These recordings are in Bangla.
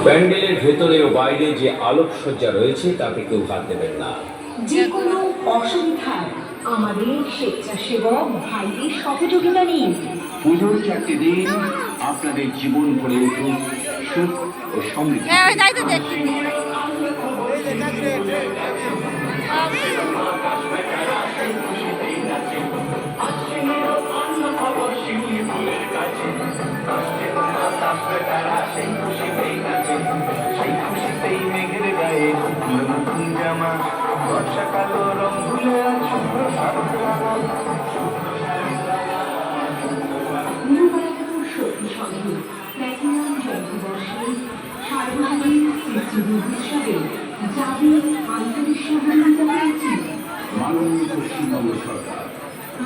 প্যান্ডেলের ভেতরে ও বাইরে যে আলোকসজ্জা রয়েছে তাতে কেউ হাত দেবেন না। যে কোনো অসুবিধায় আমাদের স্বেচ্ছাসেবক ভাইদের সহযোগিতা নিন। পুজোর 4টি দিন আপনাদের জীবন ভরে উঠুক সুখ ও সমৃদ্ধি। বর্ষাকালো রং ভুলে শক্তি সঙ্গে প্ল্যাটিনাম জয়ন্তবর্ষে সার্বজনীন স্মৃতিদিবস উৎসবে যাদের আন্তরিক সহযোগিতা পেয়েছি মাননীয় পশ্চিমবঙ্গ সরকার,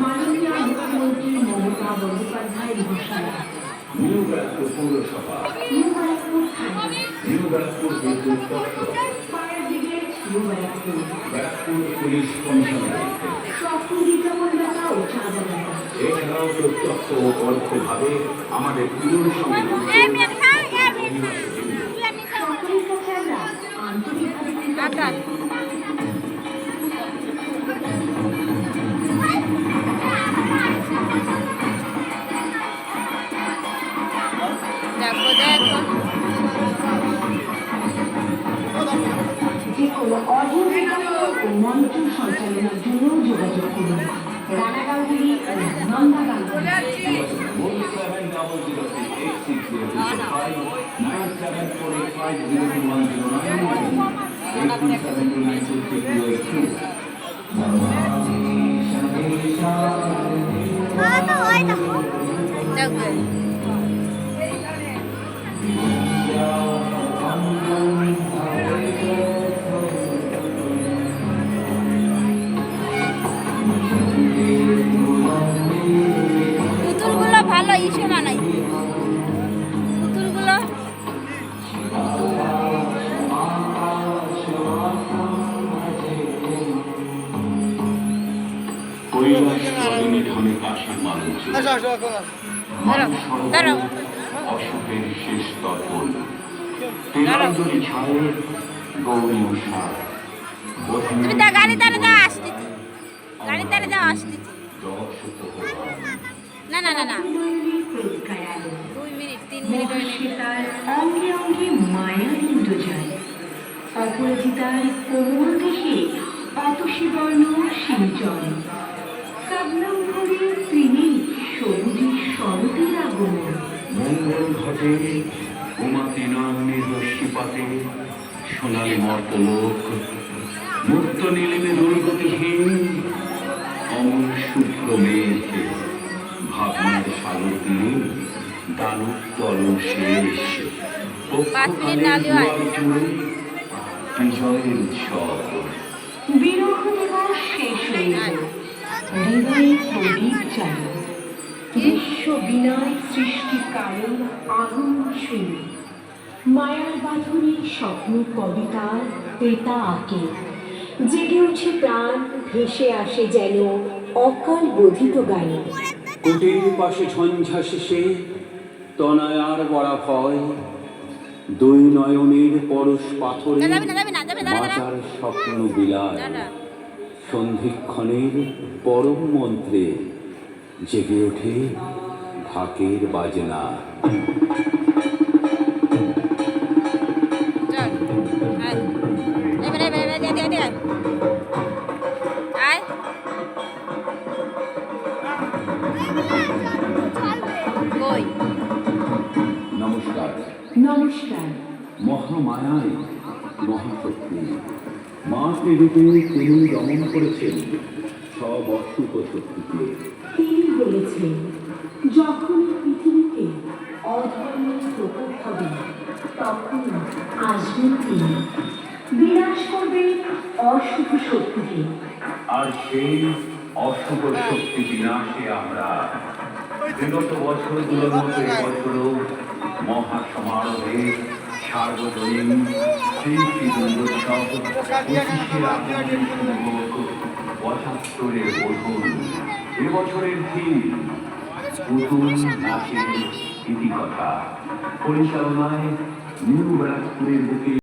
মাননীয় মুখ্যমন্ত্রী মমতা বন্দ্যোপাধ্যায় মহাশয়, নিউ ব্যারাকপুর পৌরসভা, নিউ ব্যারাকপুর থানা, নিউ ব্যারাকপুর বিদ্যুৎ দপ্তর, fire brigade new Barrackpore, Barrackpore police commissionerate, সকল বিজ্ঞাপনদাতা ও চাঁদাদাতা, এছাড়াও প্রত্যক্ষ ও পরোক্ষভাবে আমাদের পুজোর সঙ্গে সকলের কাছে আমরা আন্তরিকভাবে যে কোনো অডিও বিজ্ঞাপন ও মঞ্চ সঞ্চালনের জন্য যোগাযোগ করুন রানাগাঁওগুলি ও নন্দা গাঙ্গুলি। পুতুলগুলো ভালো ইসে বানাই পুতুলগুলো অশোকের শেষ তর্পণ তেলান্তরি ছায়ের গৌরী উষা তুমি দা গাড়ি দাঁড়ে দাও আসতেছি গাড়ি দাঁড়ে দাও আসতেছি না না না না 2 মিনিট 3 মিনিট মহাশ্বেতার অঙ্গে অঙ্গে মায়ার ইন্দ্রজাল, অপরাজিতার কোমল দেহে অতসীবর্ণ সিঞ্চন, শবনম ভরে ত্রিনে সবুজে শরতের আগমন। মঙ্গল ঘটে উমাতি নয়নের রশ্মিপাতে সোনালি মর্তলোক মুক্ত নীলিমে দুর্গতিহীন অমল শুভ্র মেঘ ভাবনার সাগরী দানব তল শেষ পক্ষকালে দুয়ার জুড়ে বিজয়ের উৎসব। বিরহ দিবস শেষ হয়ে গেল, হৃদয়ে প্রদীপ চালু, বিশ্ব বিনয় সৃষ্টি কারণ আগুন শুনি, মায়ার বাঁধনে স্বপ্ন কবিতার ক্রেতা আঁকে, জেগে উঠে প্রাণ ভেসে আসে যেন অকাল বোধিত গানে। কুটির পাশে ঝঞ্ঝা শেষে তনয়ার বড়া ভয়, দুই নয়নের পরশ পাথরে বাঁচার স্বপ্ন বিলায়, সন্ধিক্ষণের পরম মন্ত্রে জেগে ওঠে ঢাকের বাজনা। নমস্কার। নমস্কার। মহামায়ায় মহাশক্তি মা রূপে তিনি দমন করেছেন সব অশুভ শক্তিকে। তিনি বলেছেন, যখন পৃথিবীতে অধর্মের প্রকোপ হবে তখন আসবেন তিনি, বিনাশ করবেন অশুভ শক্তিকে। আর সেই অশুভ শক্তি বিনাশে আমরা বিগত বছরগুলোর মতো এবছরও মহাসমারোহে সার্বজনীন শ্রী শ্রী দুর্গোৎসব 25শে আগমনের শুভ 75-এর বোধন। এবছরের থিম পুতুল নাচের ইতিকথা, পরিচালনায় নিউ ব্যারাকপুরের বুকে